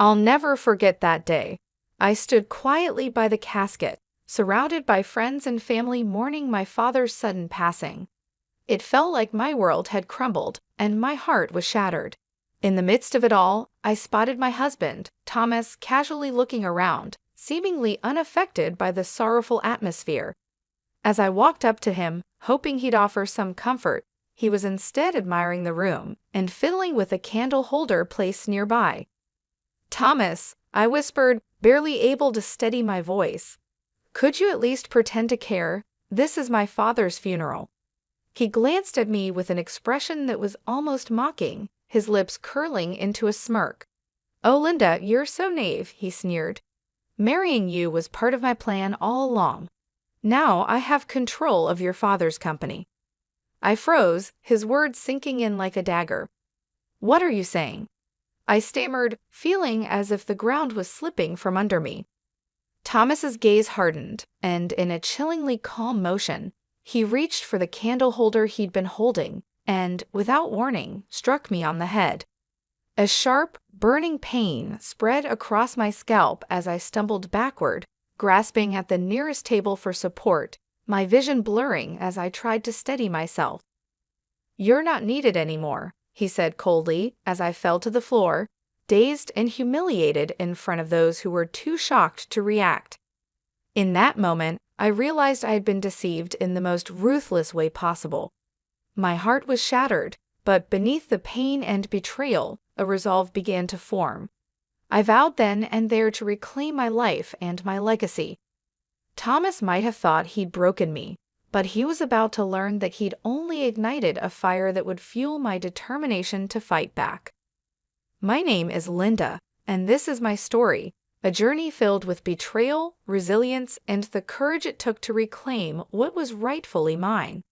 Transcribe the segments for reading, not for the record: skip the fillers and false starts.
I'll never forget that day. I stood quietly by the casket, surrounded by friends and family mourning my father's sudden passing. It felt like my world had crumbled, and my heart was shattered. In the midst of it all, I spotted my husband, Thomas, casually looking around, seemingly unaffected by the sorrowful atmosphere. As I walked up to him, hoping he'd offer some comfort, he was instead admiring the room and fiddling with a candle holder placed nearby. "Thomas," I whispered, barely able to steady my voice. "Could you at least pretend to care? This is my father's funeral." He glanced at me with an expression that was almost mocking, his lips curling into a smirk. "Oh, Linda, you're so naive," he sneered. "Marrying you was part of my plan all along. Now I have control of your father's company." I froze, his words sinking in like a dagger. "What are you saying?" I stammered, feeling as if the ground was slipping from under me. Thomas's gaze hardened, and in a chillingly calm motion, he reached for the candle holder he'd been holding and, without warning, struck me on the head. A sharp, burning pain spread across my scalp as I stumbled backward, grasping at the nearest table for support, my vision blurring as I tried to steady myself. "You're not needed anymore," he said coldly as I fell to the floor, dazed and humiliated in front of those who were too shocked to react. In that moment, I realized I had been deceived in the most ruthless way possible. My heart was shattered, but beneath the pain and betrayal, a resolve began to form. I vowed then and there to reclaim my life and my legacy. Thomas might have thought he'd broken me, but he was about to learn that he'd only ignited a fire that would fuel my determination to fight back. My name is Linda, and this is my story, a journey filled with betrayal, resilience, and the courage it took to reclaim what was rightfully mine.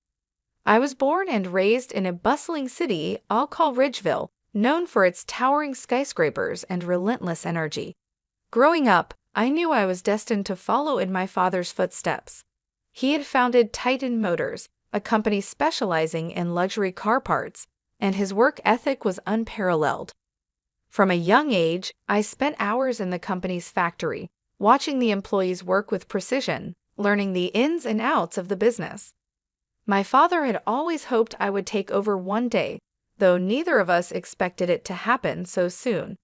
I was born and raised in a bustling city I'll call Ridgeville, known for its towering skyscrapers and relentless energy. Growing up, I knew I was destined to follow in my father's footsteps. He had founded Titan Motors, a company specializing in luxury car parts, and his work ethic was unparalleled. From a young age, I spent hours in the company's factory, watching the employees work with precision, learning the ins and outs of the business. My father had always hoped I would take over one day, though neither of us expected it to happen so soon.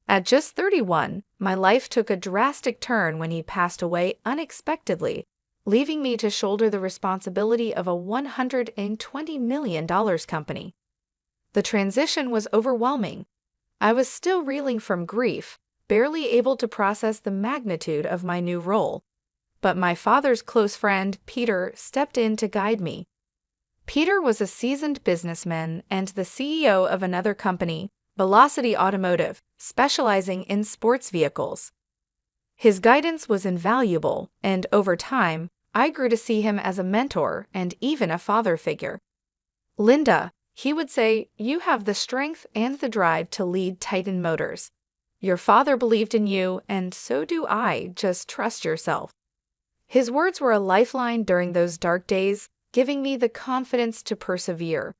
At just 31, my life took a drastic turn when he passed away unexpectedly, leaving me to shoulder the responsibility of a $120 million company. The transition was overwhelming. I was still reeling from grief, barely able to process the magnitude of my new role. But my father's close friend, Peter, stepped in to guide me. Peter was a seasoned businessman and the CEO of another company, Velocity Automotive, specializing in sports vehicles. His guidance was invaluable, and over time, I grew to see him as a mentor and even a father figure. "Linda," he would say, "you have the strength and the drive to lead Titan Motors. Your father believed in you, and so do I. Just trust yourself." His words were a lifeline during those dark days, giving me the confidence to persevere.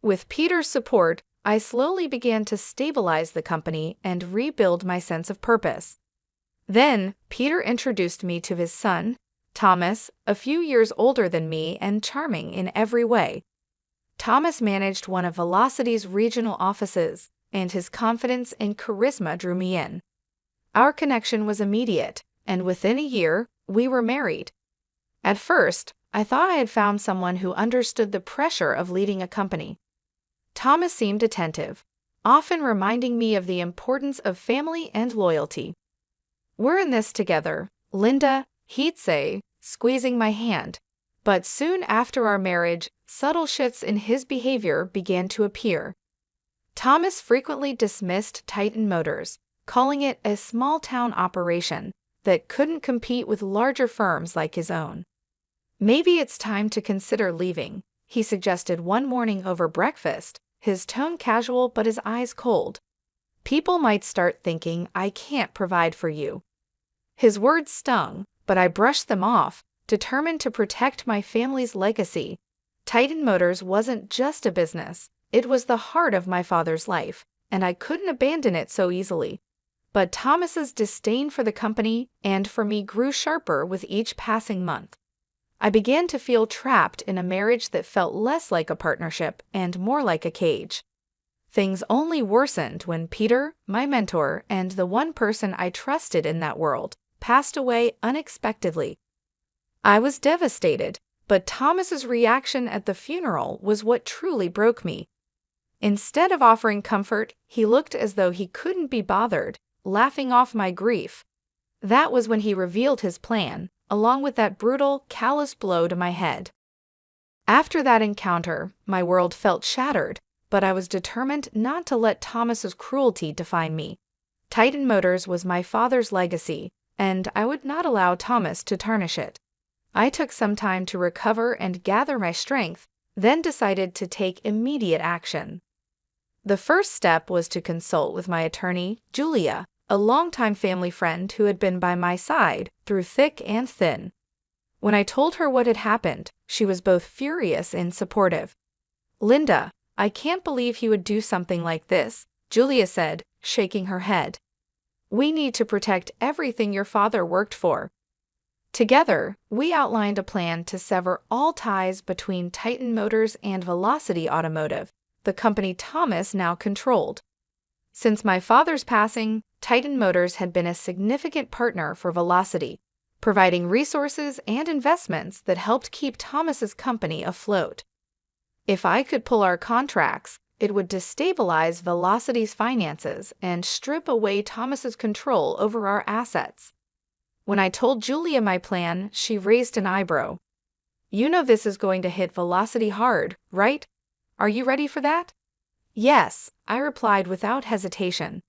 With Peter's support, I slowly began to stabilize the company and rebuild my sense of purpose. Then, Peter introduced me to his son, Thomas, a few years older than me and charming in every way. Thomas managed one of Velocity's regional offices, and his confidence and charisma drew me in. Our connection was immediate, and within a year, we were married. At first, I thought I had found someone who understood the pressure of leading a company. Thomas seemed attentive, often reminding me of the importance of family and loyalty. "We're in this together, Linda," he'd say, squeezing my hand. But soon after our marriage, subtle shifts in his behavior began to appear. Thomas frequently dismissed Titan Motors, calling it a small-town operation that couldn't compete with larger firms like his own. "Maybe it's time to consider leaving," he suggested one morning over breakfast, his tone casual but his eyes cold. "People might start thinking I can't provide for you." His words stung, but I brushed them off, determined to protect my family's legacy. Titan Motors wasn't just a business, it was the heart of my father's life, and I couldn't abandon it so easily. But Thomas's disdain for the company and for me grew sharper with each passing month. I began to feel trapped in a marriage that felt less like a partnership and more like a cage. Things only worsened when Peter, my mentor, and the one person I trusted in that world, passed away unexpectedly. I was devastated, but Thomas's reaction at the funeral was what truly broke me. Instead of offering comfort, he looked as though he couldn't be bothered, laughing off my grief. That was when he revealed his plan, along with that brutal, callous blow to my head. After that encounter, my world felt shattered, but I was determined not to let Thomas's cruelty define me. Titan Motors was my father's legacy, and I would not allow Thomas to tarnish it. I took some time to recover and gather my strength, then decided to take immediate action. The first step was to consult with my attorney, Julia, a longtime family friend who had been by my side through thick and thin. When I told her what had happened, she was both furious and supportive. "Linda, I can't believe he would do something like this," Julia said, shaking her head. "We need to protect everything your father worked for." Together, we outlined a plan to sever all ties between Titan Motors and Velocity Automotive, the company Thomas now controlled. Since my father's passing, Titan Motors had been a significant partner for Velocity, providing resources and investments that helped keep Thomas's company afloat. If I could pull our contracts, it would destabilize Velocity's finances and strip away Thomas's control over our assets. When I told Julia my plan, she raised an eyebrow. "You know this is going to hit Velocity hard, right? Are you ready for that?" "Yes," I replied without hesitation.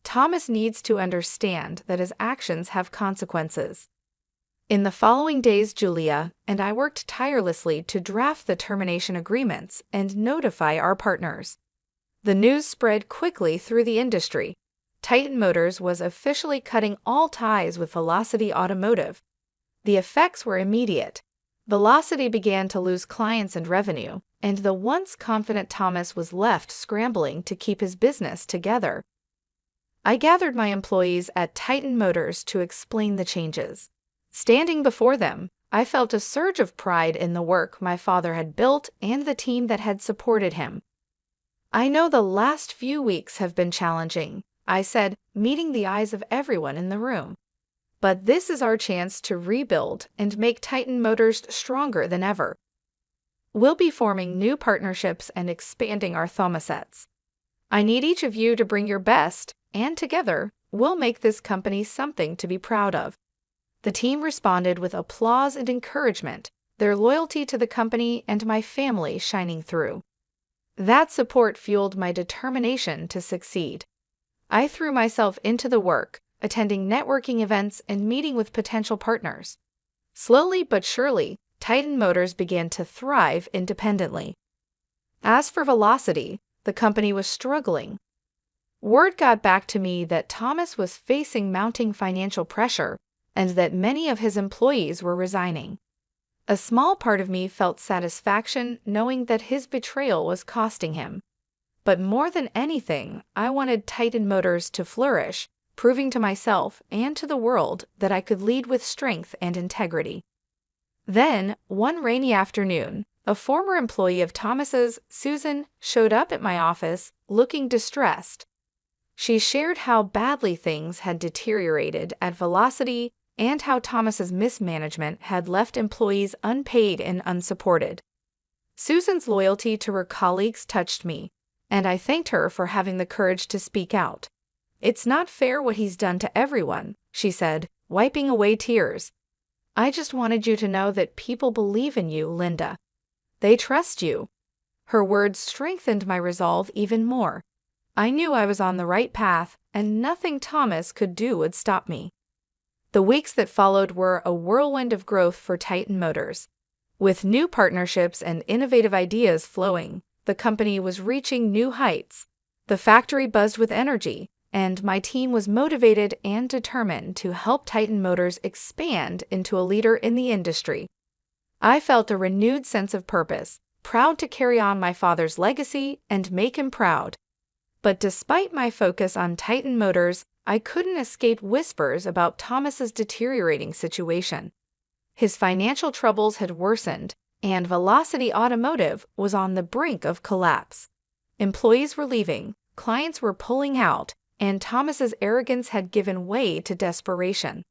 Thomas needs to understand that his actions have consequences. In the following days, Julia and I worked tirelessly to draft the termination agreements and notify our partners. The news spread quickly through the industry. Titan Motors was officially cutting all ties with Velocity Automotive. The effects were immediate. Velocity began to lose clients and revenue, and the once confident Thomas was left scrambling to keep his business together. I gathered my employees at Titan Motors to explain the changes. Standing before them, I felt a surge of pride in the work my father had built and the team that had supported him. "I know the last few weeks have been challenging," I said, meeting the eyes of everyone in the room. "But this is our chance to rebuild and make Titan Motors stronger than ever. We'll be forming new partnerships and expanding our Thomasets. I need each of you to bring your best, and together, we'll make this company something to be proud of." The team responded with applause and encouragement, their loyalty to the company and my family shining through. That support fueled my determination to succeed. I threw myself into the work, attending networking events and meeting with potential partners. Slowly but surely, Titan Motors began to thrive independently. As for Velocity, the company was struggling. Word got back to me that Thomas was facing mounting financial pressure and that many of his employees were resigning. A small part of me felt satisfaction knowing that his betrayal was costing him. But more than anything, I wanted Titan Motors to flourish, proving to myself and to the world that I could lead with strength and integrity. Then, one rainy afternoon, a former employee of Thomas's, Susan, showed up at my office, looking distressed. She shared how badly things had deteriorated at Velocity and how Thomas's mismanagement had left employees unpaid and unsupported. Susan's loyalty to her colleagues touched me, and I thanked her for having the courage to speak out. "It's not fair what he's done to everyone," she said, wiping away tears. "I just wanted you to know that people believe in you, Linda. They trust you." Her words strengthened my resolve even more. I knew I was on the right path, and nothing Thomas could do would stop me. The weeks that followed were a whirlwind of growth for Titan Motors. With new partnerships and innovative ideas flowing, the company was reaching new heights. The factory buzzed with energy, and my team was motivated and determined to help Titan Motors expand into a leader in the industry. I felt a renewed sense of purpose, proud to carry on my father's legacy and make him proud. But despite my focus on Titan Motors, I couldn't escape whispers about Thomas's deteriorating situation. His financial troubles had worsened, and Velocity Automotive was on the brink of collapse. Employees were leaving, clients were pulling out, and Thomas's arrogance had given way to desperation.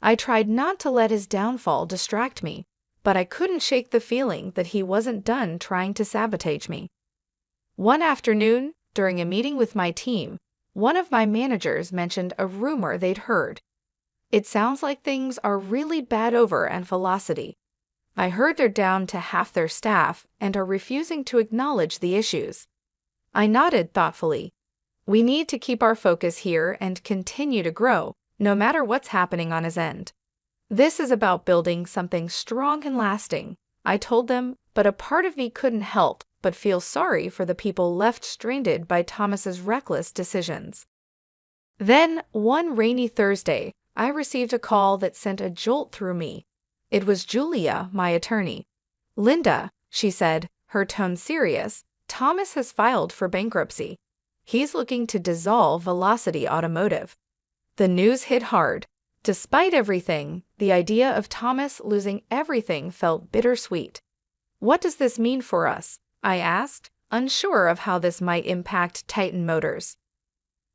I tried not to let his downfall distract me, but I couldn't shake the feeling that he wasn't done trying to sabotage me. One afternoon, during a meeting with my team, one of my managers mentioned a rumor they'd heard. "It sounds like things are really bad over at Velocity. I heard they're down to half their staff and are refusing to acknowledge the issues." I nodded thoughtfully. "We need to keep our focus here and continue to grow, no matter what's happening on his end. This is about building something strong and lasting," I told them, but a part of me couldn't help but feel sorry for the people left stranded by Thomas's reckless decisions. Then, one rainy Thursday, I received a call that sent a jolt through me. It was Julia, my attorney. "Linda," she said, her tone serious, "Thomas has filed for bankruptcy. He's looking to dissolve Velocity Automotive." The news hit hard. Despite everything, the idea of Thomas losing everything felt bittersweet. "What does this mean for us?" I asked, unsure of how this might impact Titan Motors.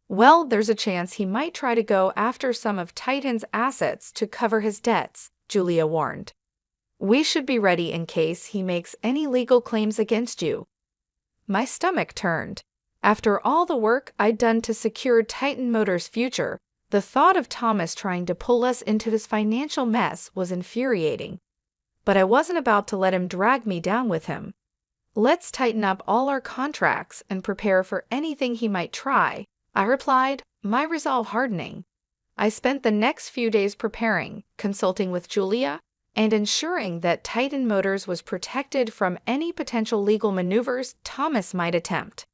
"Well, there's a chance he might try to go after some of Titan's assets to cover his debts," Julia warned. "We should be ready in case he makes any legal claims against you." My stomach turned. After all the work I'd done to secure Titan Motors' future, the thought of Thomas trying to pull us into his financial mess was infuriating. But I wasn't about to let him drag me down with him. "Let's tighten up all our contracts and prepare for anything he might try," I replied, my resolve hardening. I spent the next few days preparing, consulting with Julia, and ensuring that Titan Motors was protected from any potential legal maneuvers Thomas might attempt.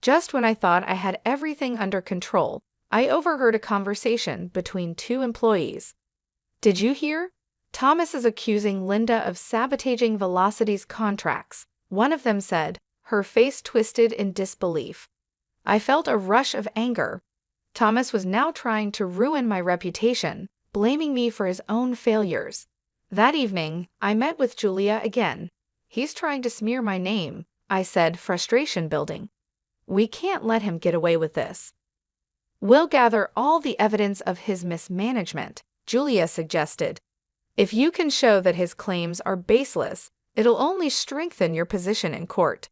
Just when I thought I had everything under control, I overheard a conversation between two employees. "Did you hear? Thomas is accusing Linda of sabotaging Velocity's contracts," one of them said, her face twisted in disbelief. I felt a rush of anger. Thomas was now trying to ruin my reputation, blaming me for his own failures. That evening, I met with Julia again. "He's trying to smear my name," I said, frustration building. "We can't let him get away with this." "We'll gather all the evidence of his mismanagement," Julia suggested. "If you can show that his claims are baseless, it'll only strengthen your position in court."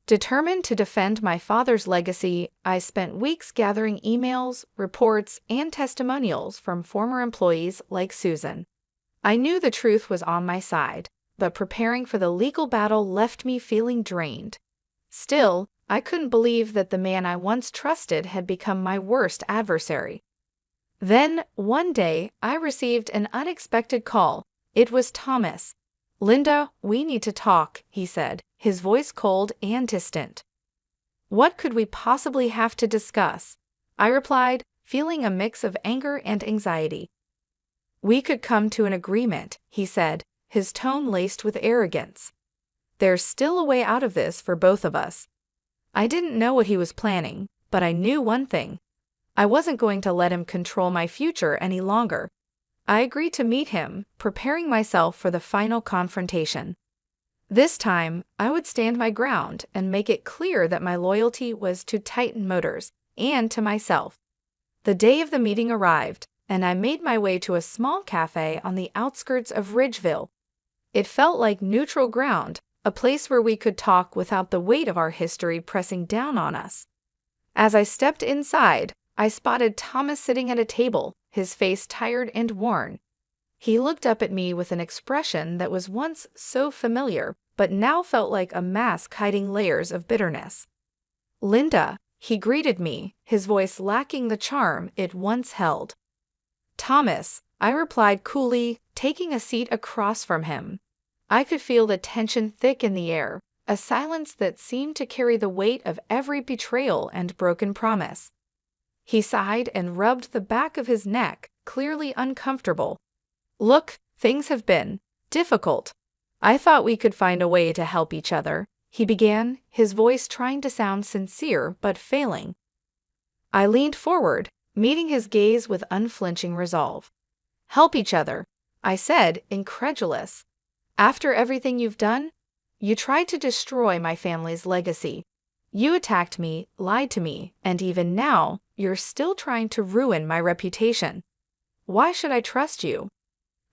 Determined to defend my father's legacy, I spent weeks gathering emails, reports, and testimonials from former employees like Susan. I knew the truth was on my side, but preparing for the legal battle left me feeling drained. Still, I couldn't believe that the man I once trusted had become my worst adversary. Then, one day, I received an unexpected call. It was Thomas. "Linda, we need to talk," he said, his voice cold and distant. "What could we possibly have to discuss?" I replied, feeling a mix of anger and anxiety. "We could come to an agreement," he said, his tone laced with arrogance. "There's still a way out of this for both of us." I didn't know what he was planning, but I knew one thing. I wasn't going to let him control my future any longer. I agreed to meet him, preparing myself for the final confrontation. This time, I would stand my ground and make it clear that my loyalty was to Titan Motors and to myself. The day of the meeting arrived, and I made my way to a small cafe on the outskirts of Ridgeville. It felt like neutral ground, a place where we could talk without the weight of our history pressing down on us. As I stepped inside, I spotted Thomas sitting at a table, his face tired and worn. He looked up at me with an expression that was once so familiar, but now felt like a mask hiding layers of bitterness. "Linda," he greeted me, his voice lacking the charm it once held. "Thomas," I replied coolly, taking a seat across from him. I could feel the tension thick in the air, a silence that seemed to carry the weight of every betrayal and broken promise. He sighed and rubbed the back of his neck, clearly uncomfortable. "Look, things have been difficult. I thought we could find a way to help each other," he began, his voice trying to sound sincere but failing. I leaned forward, meeting his gaze with unflinching resolve. "Help each other," I said, incredulous. "After everything you've done? You tried to destroy my family's legacy. You attacked me, lied to me, and even now, you're still trying to ruin my reputation. Why should I trust you?"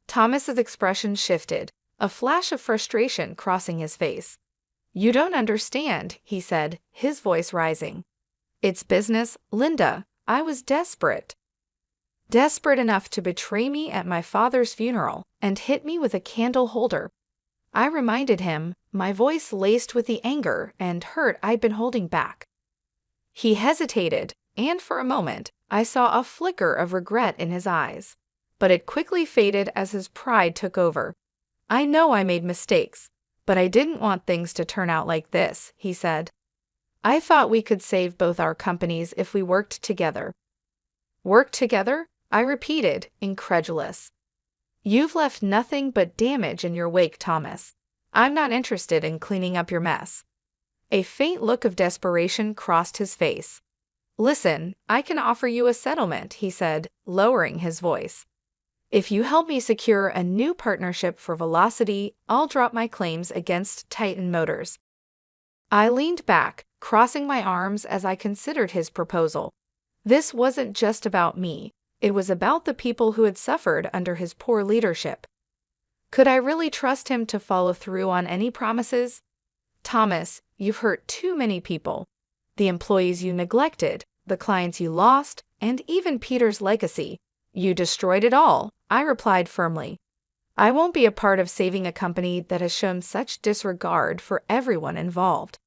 Thomas's expression shifted, a flash of frustration crossing his face. "You don't understand," he said, his voice rising. "It's business, Linda. I was desperate. Desperate enough to betray me at my father's funeral and hit me with a candle holder." I reminded him, my voice laced with the anger and hurt I'd been holding back. He hesitated, and for a moment, I saw a flicker of regret in his eyes. But it quickly faded as his pride took over. "I know I made mistakes, but I didn't want things to turn out like this," he said. "I thought we could save both our companies if we worked together." "Work together?" I repeated, incredulous. "You've left nothing but damage in your wake, Thomas. I'm not interested in cleaning up your mess." A faint look of desperation crossed his face. "Listen, I can offer you a settlement," he said, lowering his voice. "If you help me secure a new partnership for Velocity, I'll drop my claims against Titan Motors." I leaned back, crossing my arms as I considered his proposal. This wasn't just about me. It was about the people who had suffered under his poor leadership. Could I really trust him to follow through on any promises? "Thomas, you've hurt too many people. The employees you neglected, the clients you lost, and even Peter's legacy. You destroyed it all," I replied firmly. "I won't be a part of saving a company that has shown such disregard for everyone involved."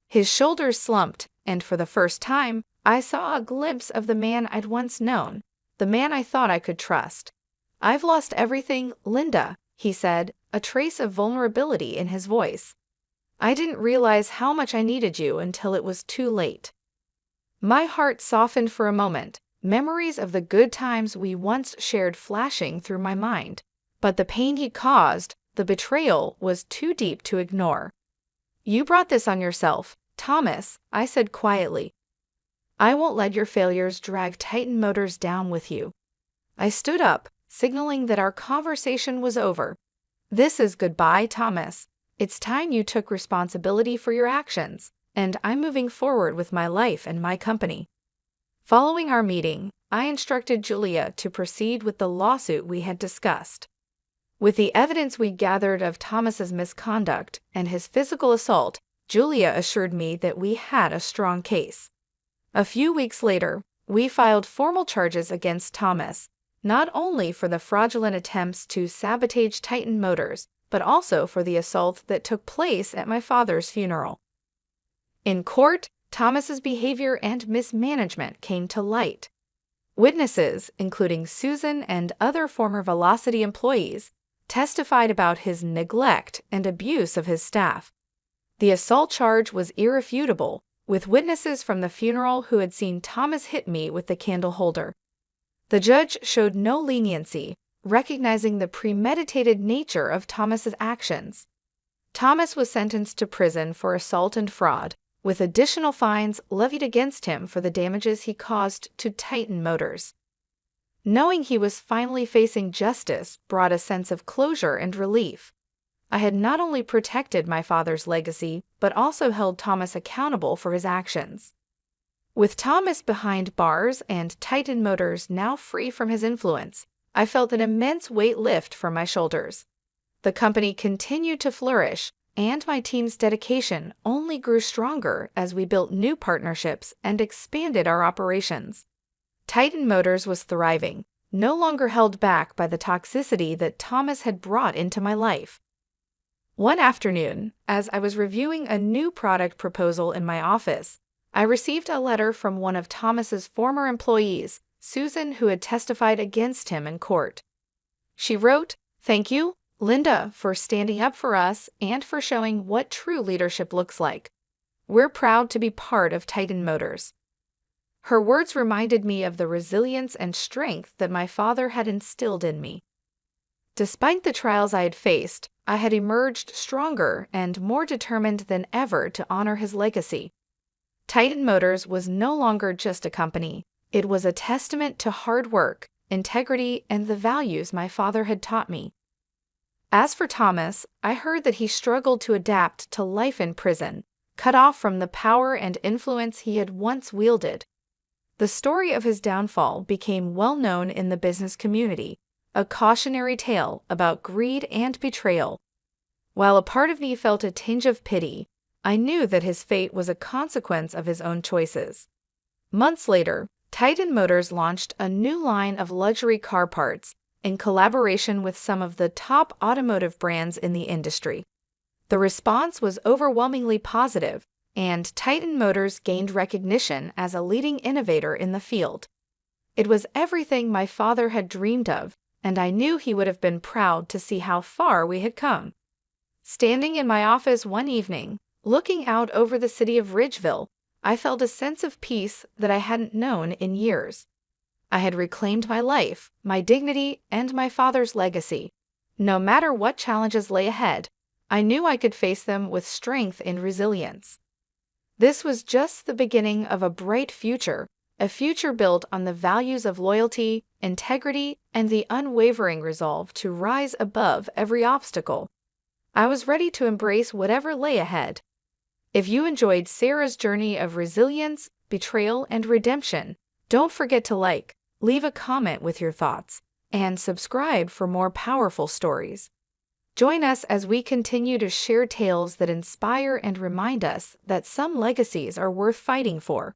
His shoulders slumped, and for the first time, I saw a glimpse of the man I'd once known, the man I thought I could trust. "I've lost everything, Linda," he said, a trace of vulnerability in his voice. "I didn't realize how much I needed you until it was too late." My heart softened for a moment, memories of the good times we once shared flashing through my mind. But the pain he caused, the betrayal, was too deep to ignore. "You brought this on yourself, Thomas," I said quietly. "I won't let your failures drag Titan Motors down with you." I stood up, signaling that our conversation was over. "This is goodbye, Thomas. It's time you took responsibility for your actions, and I'm moving forward with my life and my company." Following our meeting, I instructed Julia to proceed with the lawsuit we had discussed. With the evidence we gathered of Thomas's misconduct and his physical assault, Julia assured me that we had a strong case. A few weeks later, we filed formal charges against Thomas, not only for the fraudulent attempts to sabotage Titan Motors, but also for the assault that took place at my father's funeral. In court, Thomas's behavior and mismanagement came to light. Witnesses, including Susan and other former Velocity employees, testified about his neglect and abuse of his staff. The assault charge was irrefutable, with witnesses from the funeral who had seen Thomas hit me with the candle holder. The judge showed no leniency, recognizing the premeditated nature of Thomas's actions. Thomas was sentenced to prison for assault and fraud, with additional fines levied against him for the damages he caused to Titan Motors. Knowing he was finally facing justice brought a sense of closure and relief. I had not only protected my father's legacy, but also held Thomas accountable for his actions. With Thomas behind bars and Titan Motors now free from his influence, I felt an immense weight lift from my shoulders. The company continued to flourish, and my team's dedication only grew stronger as we built new partnerships and expanded our operations. Titan Motors was thriving, no longer held back by the toxicity that Thomas had brought into my life. One afternoon, as I was reviewing a new product proposal in my office, I received a letter from one of Thomas's former employees, Susan, who had testified against him in court. She wrote, "Thank you, Linda, for standing up for us and for showing what true leadership looks like. We're proud to be part of Titan Motors." Her words reminded me of the resilience and strength that my father had instilled in me. Despite the trials I had faced, I had emerged stronger and more determined than ever to honor his legacy. Titan Motors was no longer just a company. It was a testament to hard work, integrity, and the values my father had taught me. As for Thomas, I heard that he struggled to adapt to life in prison, cut off from the power and influence he had once wielded. The story of his downfall became well known in the business community, a cautionary tale about greed and betrayal. While a part of me felt a tinge of pity, I knew that his fate was a consequence of his own choices. Months later, Titan Motors launched a new line of luxury car parts in collaboration with some of the top automotive brands in the industry. The response was overwhelmingly positive, and Titan Motors gained recognition as a leading innovator in the field. It was everything my father had dreamed of, and I knew he would have been proud to see how far we had come. Standing in my office one evening, looking out over the city of Ridgeville, I felt a sense of peace that I hadn't known in years. I had reclaimed my life, my dignity, and my father's legacy. No matter what challenges lay ahead, I knew I could face them with strength and resilience. This was just the beginning of a bright future, a future built on the values of loyalty, integrity, and the unwavering resolve to rise above every obstacle. I was ready to embrace whatever lay ahead. If you enjoyed Sarah's journey of resilience, betrayal, and redemption, don't forget to like, leave a comment with your thoughts, and subscribe for more powerful stories. Join us as we continue to share tales that inspire and remind us that some legacies are worth fighting for.